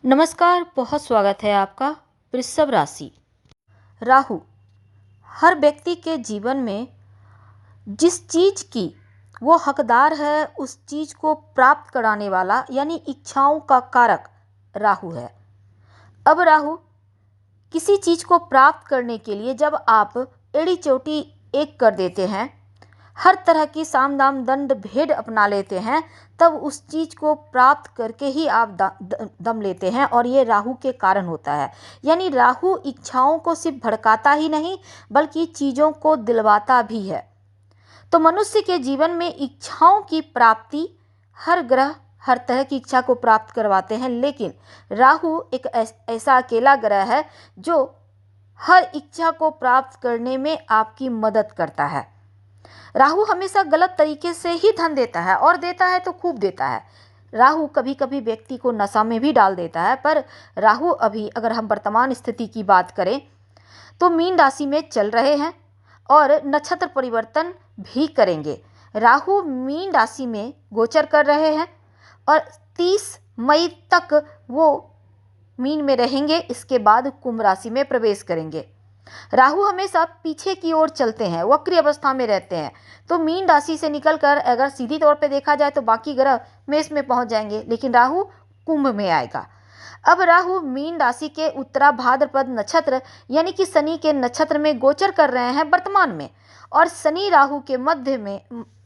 नमस्कार, बहुत स्वागत है आपका। वृषभ राशि। राहु हर व्यक्ति के जीवन में जिस चीज की वो हकदार है उस चीज को प्राप्त कराने वाला यानी इच्छाओं का कारक राहु है। अब राहु किसी चीज को प्राप्त करने के लिए जब आप एड़ी चोटी एक कर देते हैं, हर तरह की साम दाम दंड भेद अपना लेते हैं, तब उस चीज को प्राप्त करके ही आप दम लेते हैं और ये राहु के कारण होता है। यानी राहु इच्छाओं को सिर्फ भड़काता ही नहीं बल्कि चीजों को दिलवाता भी है। तो मनुष्य के जीवन में इच्छाओं की प्राप्ति हर ग्रह हर तरह की इच्छा को प्राप्त करवाते हैं, लेकिन राहु एक ऐसा अकेला ग्रह है जो हर इच्छा को प्राप्त करने में आपकी मदद करता है। राहु हमेशा गलत तरीके से ही धन देता है और देता है तो खूब देता है। राहु कभी कभी व्यक्ति को नशा में भी डाल देता है, पर राहु अभी अगर हम वर्तमान स्थिति की बात करें तो मीन राशि में चल रहे हैं और नक्षत्र परिवर्तन भी करेंगे। राहु मीन राशि में गोचर कर रहे हैं और 30 मई तक वो मीन में रहेंगे, इसके बाद कुंभ राशि में प्रवेश करेंगे। राहु हमेशा पीछे की ओर चलते हैं, वक्री अवस्था में रहते हैं, तो मीन राशि से निकलकर अगर सीधी तौर पे देखा जाए तो बाकी ग्रह मेष में पहुंच जाएंगे, लेकिन राहु कुंभ में आएगा। अब राहु मीन राशि के उत्तरा भाद्रपद नक्षत्र यानी कि शनि के नक्षत्र में गोचर कर रहे हैं वर्तमान में, और शनि राहु के मध्य में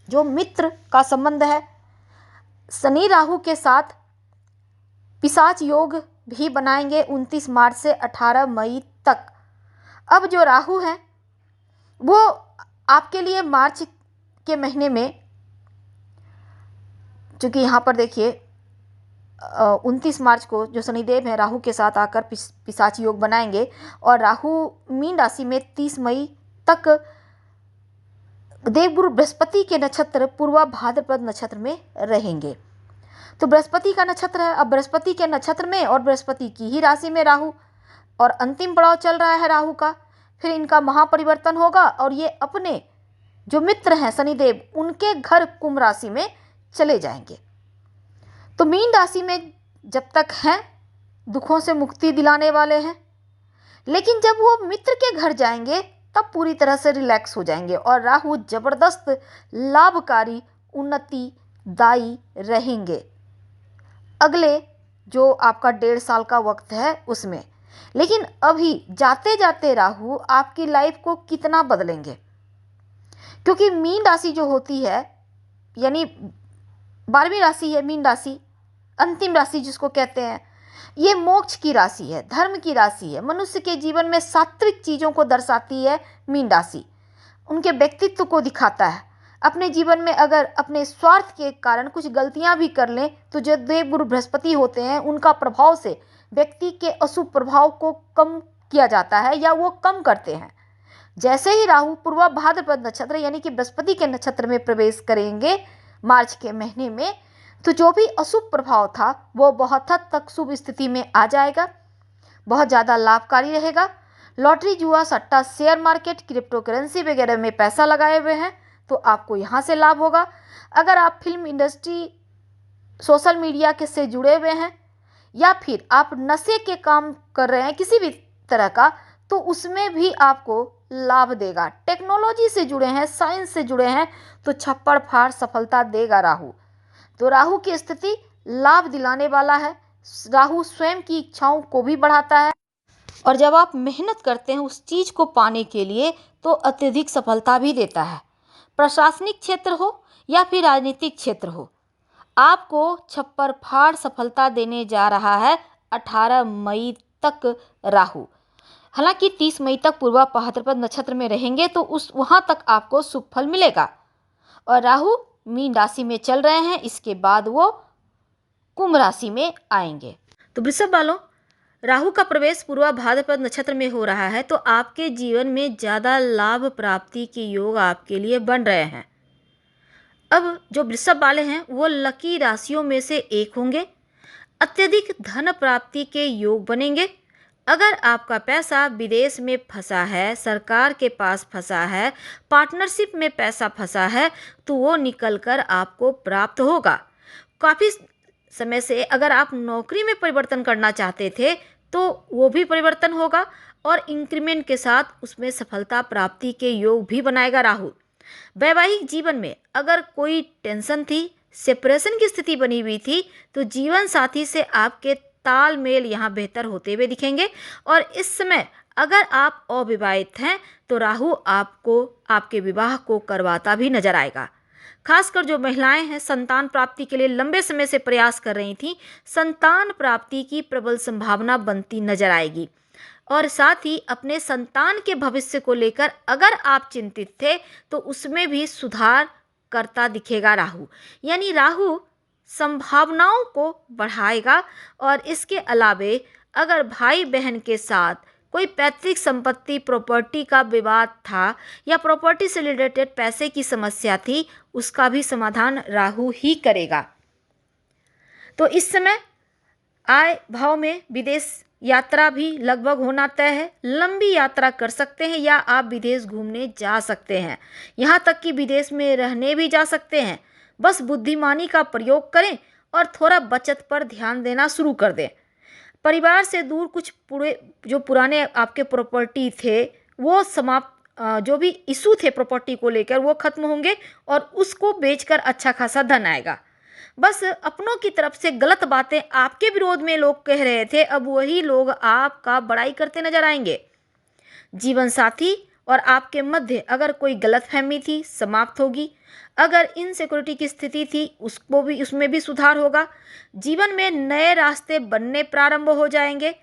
जो मित्र का संबंध है, शनि राहु के साथ पिशाच योग भी बनाएंगे 29 मार्च से 18 मई तक। अब जो राहु है वो आपके लिए मार्च के महीने में, चूंकि यहाँ पर देखिए 29 मार्च को जो शनिदेव हैं राहु के साथ आकर पिशाच योग बनाएंगे और राहु मीन राशि में 30 मई तक देवगुरु बृहस्पति के नक्षत्र पूर्वा भाद्रपद नक्षत्र में रहेंगे। तो बृहस्पति का नक्षत्र है, अब बृहस्पति के नक्षत्र में और बृहस्पति की ही राशि में राहु, और अंतिम पड़ाव चल रहा है राहु का। फिर इनका महापरिवर्तन होगा और ये अपने जो मित्र हैं शनिदेव उनके घर कुंभ राशि में चले जाएंगे। तो मीन राशि में जब तक हैं दुखों से मुक्ति दिलाने वाले हैं, लेकिन जब वो मित्र के घर जाएंगे तब पूरी तरह से रिलैक्स हो जाएंगे और राहु जबरदस्त लाभकारी उन्नतिदायी रहेंगे अगले जो आपका 1.5 साल का वक्त है उसमें। लेकिन अभी जाते जाते राहु आपकी लाइफ को कितना बदलेंगे, क्योंकि मीन राशि जो होती है यानी 12वीं राशि है मीन राशि, अंतिम राशि जिसको कहते हैं, ये मोक्ष की राशि है, धर्म की राशि है, मनुष्य के जीवन में सात्विक चीज़ों को दर्शाती है मीन राशि, उनके व्यक्तित्व को दिखाता है। अपने जीवन में अगर अपने स्वार्थ के कारण कुछ गलतियां भी कर लें तो जो देवगुरु बृहस्पति होते हैं उनका प्रभाव से व्यक्ति के अशुभ प्रभाव को कम किया जाता है या वो कम करते हैं। जैसे ही राहु पूर्वा भाद्रपद नक्षत्र यानी कि बृहस्पति के नक्षत्र में प्रवेश करेंगे मार्च के महीने में, तो जो भी अशुभ प्रभाव था वो बहुत हद तक शुभ स्थिति में आ जाएगा, बहुत ज़्यादा लाभकारी रहेगा। लॉटरी, जुआ, सट्टा, शेयर मार्केट, क्रिप्टो करेंसी वगैरह में पैसा लगाए हुए हैं तो आपको यहाँ से लाभ होगा। अगर आप फिल्म इंडस्ट्री, सोशल मीडिया के से जुड़े हुए हैं या फिर आप नशे के काम कर रहे हैं किसी भी तरह का, तो उसमें भी आपको लाभ देगा। टेक्नोलॉजी से जुड़े हैं, साइंस से जुड़े हैं तो छप्पड़ फाड़ सफलता देगा राहु। तो राहु की स्थिति लाभ दिलाने वाला है। राहु स्वयं की इच्छाओं को भी बढ़ाता है और जब आप मेहनत करते हैं उस चीज को पाने के लिए तो अत्यधिक सफलता भी देता है। प्रशासनिक क्षेत्र हो या फिर राजनीतिक क्षेत्र हो, आपको छप्पर फाड़ सफलता देने जा रहा है 18 मई तक राहु। हालांकि 30 मई तक पूर्वा भाद्रपद नक्षत्र में रहेंगे तो उस वहां तक आपको शुभ फल मिलेगा और राहु मीन राशि में चल रहे हैं, इसके बाद वो कुंभ राशि में आएंगे। तो वृषभ वालों, राहु का प्रवेश पूर्वा भाद्रपद नक्षत्र में हो रहा है तो आपके जीवन में ज़्यादा लाभ प्राप्ति के योग आपके लिए बन रहे हैं। अब जो वृषभ वाले हैं वो लकी राशियों में से एक होंगे। अत्यधिक धन प्राप्ति के योग बनेंगे। अगर आपका पैसा विदेश में फंसा है, सरकार के पास फंसा है, पार्टनरशिप में पैसा फंसा है तो वो निकल कर आपको प्राप्त होगा। काफ़ी समय से अगर आप नौकरी में परिवर्तन करना चाहते थे तो वो भी परिवर्तन होगा और इंक्रीमेंट के साथ उसमें सफलता प्राप्ति के योग भी बनाएगा राहु। वैवाहिक जीवन में अगर कोई टेंशन थी, सेपरेशन की स्थिति बनी हुई थी, तो जीवन साथी से आपके तालमेल यहाँ बेहतर होते हुए दिखेंगे। और इस समय अगर आप अविवाहित हैं तो राहु आपको आपके विवाह को करवाता भी नजर आएगा। खासकर जो महिलाएं हैं संतान प्राप्ति के लिए लंबे समय से प्रयास कर रही थीं, संतान प्राप्ति की प्रबल संभावना बनती नजर आएगी। और साथ ही अपने संतान के भविष्य को लेकर अगर आप चिंतित थे तो उसमें भी सुधार करता दिखेगा राहु। यानी राहु संभावनाओं को बढ़ाएगा। और इसके अलावे अगर भाई बहन के साथ कोई पैतृक संपत्ति प्रॉपर्टी का विवाद था या प्रॉपर्टी से रिलेटेड पैसे की समस्या थी, उसका भी समाधान राहु ही करेगा। तो इस समय आय भाव में विदेश यात्रा भी लगभग होना तय है। लंबी यात्रा कर सकते हैं या आप विदेश घूमने जा सकते हैं, यहाँ तक कि विदेश में रहने भी जा सकते हैं। बस बुद्धिमानी का प्रयोग करें और थोड़ा बचत पर ध्यान देना शुरू कर दें। परिवार से दूर कुछ जो पुराने आपके प्रॉपर्टी थे वो समाप्त, जो भी इशू थे प्रॉपर्टी को लेकर वो खत्म होंगे और उसको बेचकर अच्छा खासा धन आएगा। बस अपनों की तरफ से गलत बातें आपके विरोध में लोग कह रहे थे, अब वही लोग आपका बड़ाई करते नजर आएंगे। जीवन साथी और आपके मध्य अगर कोई गलतफहमी थी समाप्त होगी। अगर इनसिक्योरिटी की स्थिति थी उसमें भी सुधार होगा। जीवन में नए रास्ते बनने प्रारंभ हो जाएंगे।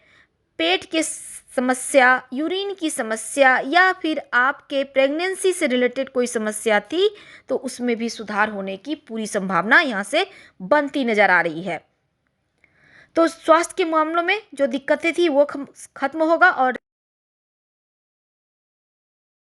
पेट की समस्या, यूरिन की समस्या या फिर आपके प्रेगनेंसी से रिलेटेड कोई समस्या थी तो उसमें भी सुधार होने की पूरी संभावना यहाँ से बनती नजर आ रही है। तो स्वास्थ्य के मामलों में जो दिक्कतें थी वो खत्म होगा और